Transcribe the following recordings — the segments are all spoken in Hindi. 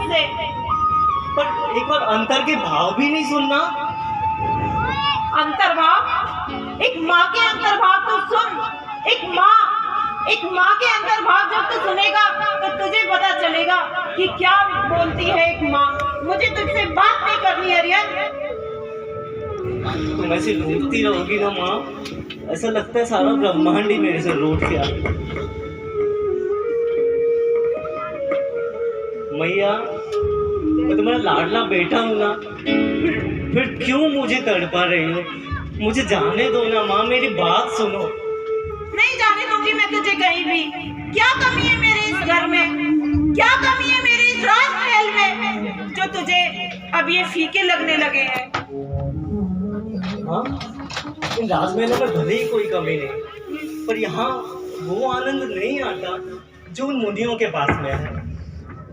से। पर एक बार अंतर के भाव भी नहीं सुनना। अंतर्भाव? एक माँ के अंतर्भाव तो सुन। एक माँ के अंतर्भाव जब तू सुनेगा तो तुझे पता चलेगा कि क्या बोलती है एक माँ। मुझे तुझसे बात नहीं करनी है रियन। तुम ऐसे रोती रहोगी ना माँ, ऐसा लगता है सारा ब्रह्मांड ही मेरे से रूठ गया। मैया, मैं तुम्हारा लाडला बेटा हूँ ना, फिर क्यों मुझे तड़पा रही हो? मुझे जाने दो ना माँ, मेरी बात सुनो। नहीं जाने दूंगी मैं तुझे कहीं भी। क्या कमी है मेरे इस घर में, क्या कमी है मेरे इस राजमहल में जो तुझे अब ये फीके लगने लगे हैं? हाँ, इन राजमहलों में भले ही कोई कमी नहीं, पर यहाँ वो आनंद नहीं आता जो उन मुनियों के पास में है।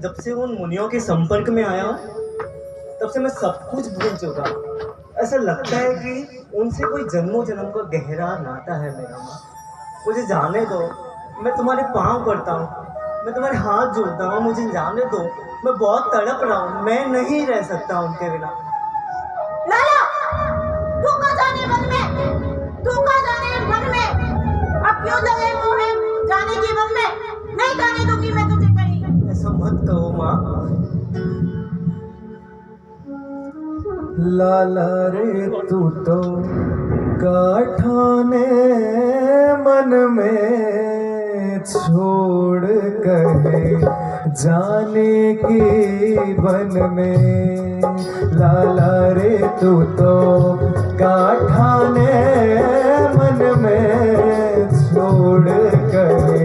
जब से उन मुनियों के संपर्क में आया हूँ, तब से मैं सब कुछ भूल चुका। ऐसा लगता है कि उनसे कोई जन्मों जन्म का गहरा नाता है मेरा। माँ, मुझे जाने दो, मैं तुम्हारे पाँव पड़ता हूँ, मैं तुम्हारे हाथ जोड़ता हूँ, मुझे जाने दो। मैं बहुत तड़प रहा हूँ, मैं नहीं रह सकता उनके बिना। लाला, तू कहाँ जाने वन में? तू कहाँ जाने वन में? अब क्यों लगे मुँह में जाने की वन में? नहीं जाने दूंगी मैं तुझे कहीं। ऐसा मत कहो माँ। लाला रे तू तो गाठाने मन में छोड़ कहे जाने की बन में। लाला रे तू तो गाठाने मन में छोड़ कहे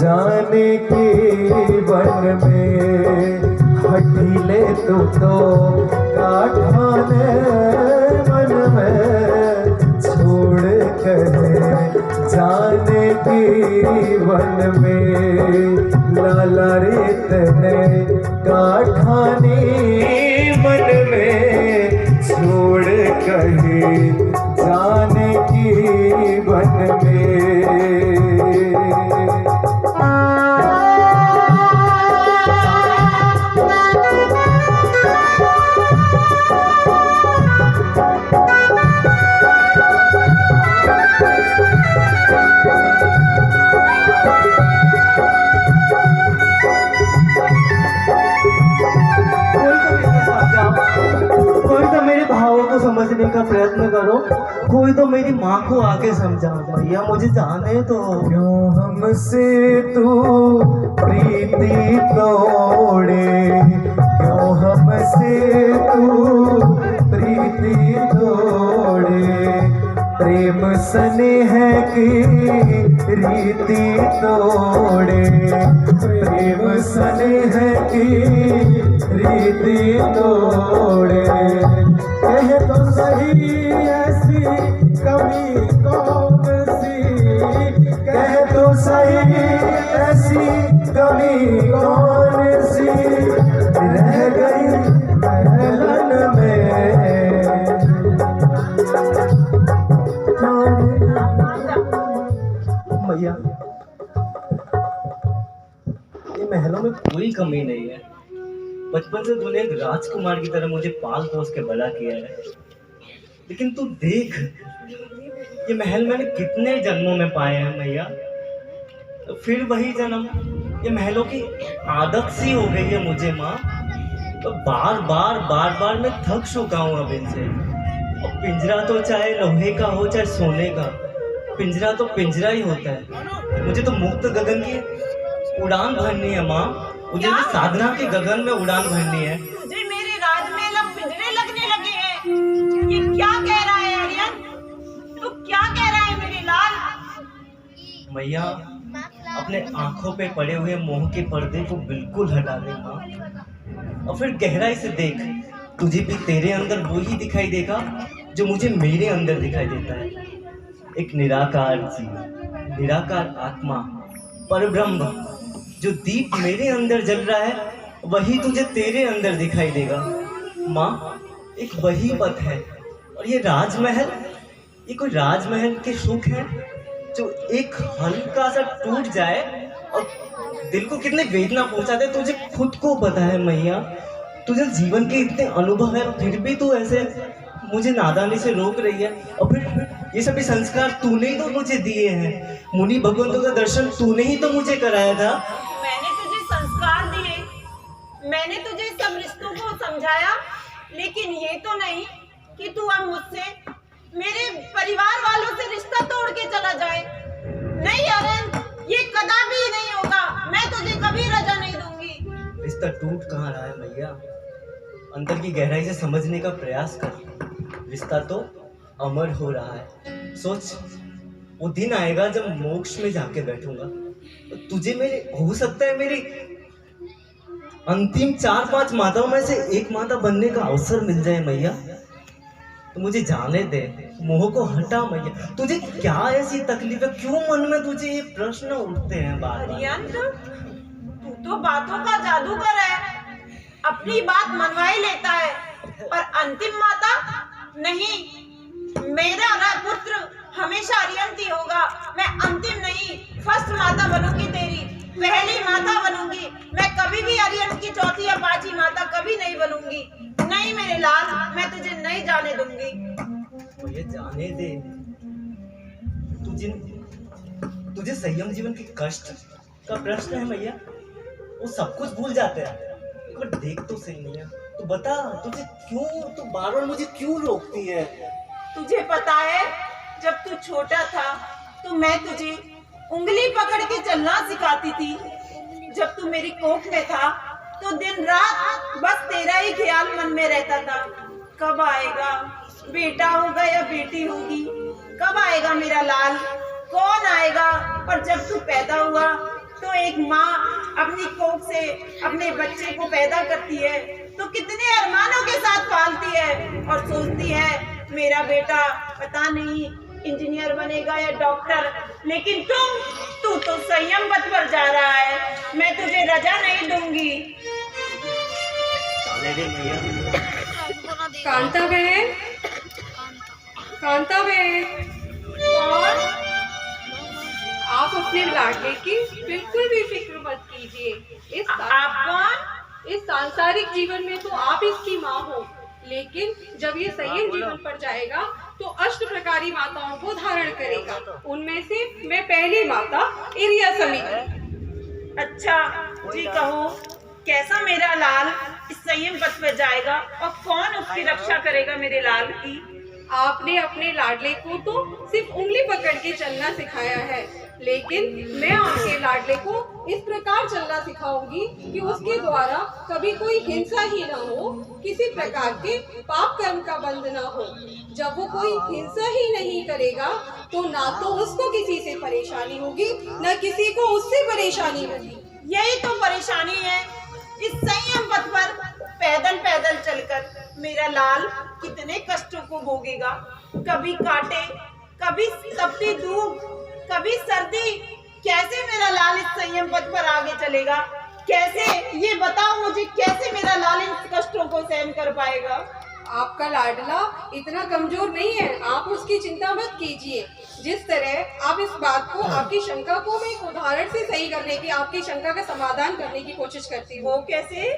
जाने की बन में। हठीले तू तो गाठाने मन में छोड़ कर जाने की वन में। लाला रे तने गाठाने मन में छोड़ कर जाने की वन में। समझने का प्रयत्न करो, कोई तो मेरी माँ को आके समझाओ। भैया मुझे जाने तो। क्यों हमसे तू प्रीति तोड़े, क्यों हमसे तू प्रीति तोड़े। प्रेम स्नेह की रीति तोड़े, प्रेम स्नेह की रीति तोड़े। कह तो सही ऐसी कमी कौन सी, कह तो सही ऐसी कमी कौन सी रह गई महलन में। भैया, ये महलों में कोई कमी नहीं है। बचपन से तूने एक राजकुमार की तरह मुझे पाल पोस के बड़ा किया है। लेकिन तू देख, ये महल मैंने कितने जन्मों में पाए हैं भैया, फिर वही जन्म। ये महलों की आदत सी हो गई है मुझे माँ। तो बार बार मैं थक चुका हूँ अब इनसे। और पिंजरा तो चाहे लोहे का हो चाहे सोने का, पिंजरा तो पिंजरा ही होता है। मुझे तो मुक्त गगन की उड़ान भरनी है माँ, मुझे तो साधना के गगन में उड़ान भरनी है। तुझे मेरे राजमहल अब पिंजरे लगने लगे हैं। ये क्या कह रहा है आर्यन? तू क्या कह रहा है मेरे लाल? मैया, अपने आंखों पे पड़े हुए मोह के पर्दे को बिल्कुल हटा दे माँ, और फिर गहराई से देख। तुझे भी तेरे अंदर वो ही दिखाई देगा जो मुझे मेरे अंदर दिखाई देता है। एक निराकार जीव, निराकार आत्मा, परब्रह्म। जो दीप मेरे अंदर जल रहा है वही तुझे तेरे अंदर दिखाई देगा माँ। एक वही पथ है। और ये राजमहल, ये कोई राजमहल के सुख है जो एक हल्का सा टूट जाए और दिल को कितने वेदना पहुंचाते हैं तुझे खुद को पता है मैया। तुझे जीवन के इतने अनुभव है फिर भी तू ऐसे मुझे नादानी से रोक रही है। और फिर ये सभी संस्कार तूने ही तो मुझे दिए हैं, मुनि भगवंतों का दर्शन तूने ही तो मुझे कराया था। मैंने तुझे संस्कार दिए, मैंने तुझे सब रिश्तों को समझाया, लेकिन ये तो नहीं कि तू अब मुझसे, मेरे परिवार वालों से रिश्ता तोड़ के चला जाए। नहीं अरविंद, ये कदापि नहीं होगा। मैं तुझे कभी रजा नहीं दूंगी। रिश्ता टूट कहाँ रहा है मैया, अंदर की गहराई से समझने का प्रयास कर। रिश्ता तो अमर हो रहा है। सोच, वो दिन आएगा जब मोक्ष में जाके बैठूंगा तो तुझे मेरे, हो सकता है मेरी अंतिम 4-5 माताओं में से एक माता बनने का अवसर मिल जाए मैया। तो मुझे जाने दे, मोह को हटा मैया। तुझे क्या ऐसी तकलीफ है, क्यों मन में तुझे ये प्रश्न उठते हैं बार बार? अरियंत, तू तो बातों का जादूगर है, अपनी बात मनवा ही लेता है। और अंतिम माता नहीं, मेरा पुत्र हमेशा अरियंत ही होगा। मैं अंतिम नहीं, फर्स्ट माता बनूंगी, तेरी पहली माता बनूंगी। मैं कभी भी अरियंत की चौथी या पांचवी माता कभी नहीं बनूंगी। नहीं मेरे लाल, मैं तुझे नहीं जाने दूंगी। मुझे जाने दे। तुझे संयम जीवन के कष्ट का प्रश्न है मैया, वो सब कुछ भूल जाते हैं। एक बार देख तो सही मैया, तू बता तुझे क्यों, तू बार बार मुझे क्यों रोकती है? तुझे पता है, जब तू छोटा था तो मैं तुझे उंगली पकड़ के चलना सिखाती थी। जब तू मेरी कोख में था तो दिन रात बस तेरा ही ख्याल मन में रहता था। कब आएगा, बेटा होगा या बेटी होगी, कब आएगा मेरा लाल, कौन आएगा। और जब तू पैदा हुआ तो एक माँ अपनी कोख से अपने बच्चे को पैदा करती है तो कितने अरमानों के साथ पालती है और सोचती है मेरा बेटा पता नहीं इंजीनियर बनेगा या डॉक्टर। लेकिन तू तो संयम पथ पर जा रहा है। मैं तुझे रजा नहीं दूंगी। जाने दे मैया। कांता बहन, कांता बहन, और आप अपने लाडले की बिल्कुल भी फिक्र मत कीजिए। आप कौन? इस सांसारिक जीवन में तो आप इसकी माँ हो, लेकिन जब ये संयम जीवन पर जाएगा तो अष्ट प्रकारी माताओं को धारण करेगा। उनमें से मैं पहली माता इरिया समिति। अच्छा जी, कहो कैसा मेरा लाल इस संयम पथ पर जाएगा और कौन उसकी रक्षा करेगा मेरे लाल की? आपने अपने लाडले को तो सिर्फ उंगली पकड़ के चलना सिखाया है, लेकिन मैं आपके लाडले को इस प्रकार चलना सिखाऊंगी कि उसके द्वारा कभी कोई हिंसा ही ना हो, किसी प्रकार के पाप कर्म का बंध ना हो। जब वो कोई हिंसा ही नहीं करेगा तो ना तो उसको किसी से परेशानी होगी, ना किसी को उससे परेशानी होगी। यही तो परेशानी है। इस संयम पथ पर पैदल पैदल चलकर मेरा लाल कितने कष्टों को भोगेगा। कभी कांटे, कभी तपती धूप, कभी सर्दी। कैसे मेरा लाल इस संयम पथ पर आगे चलेगा? कैसे, ये बताओ मुझे, कैसे मेरा लाल इन कष्टों को सहन कर पाएगा? आपका लाडला इतना कमजोर नहीं है, आप उसकी चिंता मत कीजिए। जिस तरह आप इस बात को, आपकी शंका को मैं एक उदाहरण से सही करने की, आपकी शंका का समाधान करने की कोशिश करती हूँ। वो कैसे?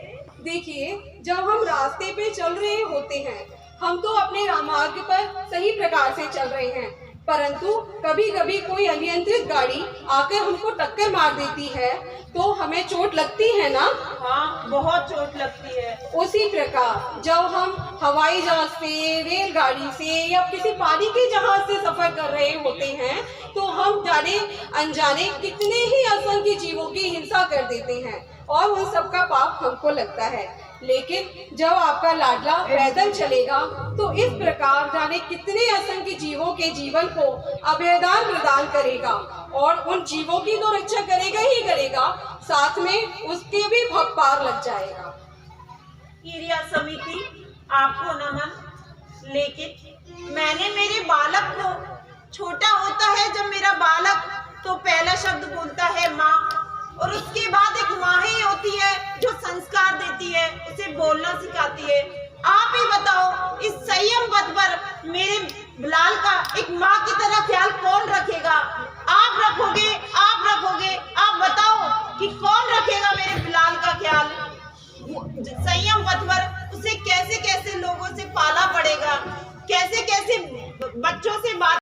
देखिए, जब हम रास्ते पे चल रहे होते हैं, हम तो अपने रामार्ग पर सही प्रकार से चल रहे हैं, परंतु कभी कभी कोई अनियंत्रित गाड़ी आकर हमको टक्कर मार देती है तो हमें चोट लगती है ना? हाँ, बहुत चोट लगती है। उसी प्रकार जब हम हवाई जहाज से, रेलगाड़ी से या किसी पानी के जहाज से सफर कर रहे होते हैं तो हम जाने अनजाने कितने ही असंख्य जीवों की हिंसा कर देते हैं और उन सब का पाप हमको लगता है। लेकिन जब आपका लाडला पैदल चलेगा तो इस प्रकार जाने कितने असंख्य जीवों के जीवन को अभयदान प्रदान करेगा और उन जीवों की तो रक्षा करेगा ही करेगा, साथ में उसके भी भग पार लग जाएगा। इरिया समिति, आपको नमन। लेकिन मैंने मेरे बालक को, छोटा होता है जब मेरा बालक तो पहला शब्द बोलता है माँ, और उसके बाद एक माँ ही होती है जो संस्कार देती है, उसे बोलना सिखाती है। आप ही बताओ, इस संयम पथ पर मेरे लाल का एक माँ की तरह ख्याल कौन रखेगा? आप रखोगे, आप रखोगे, आप बताओ। संयम पथवर उसे कैसे कैसे लोगों से पाला पड़ेगा, कैसे कैसे बच्चों से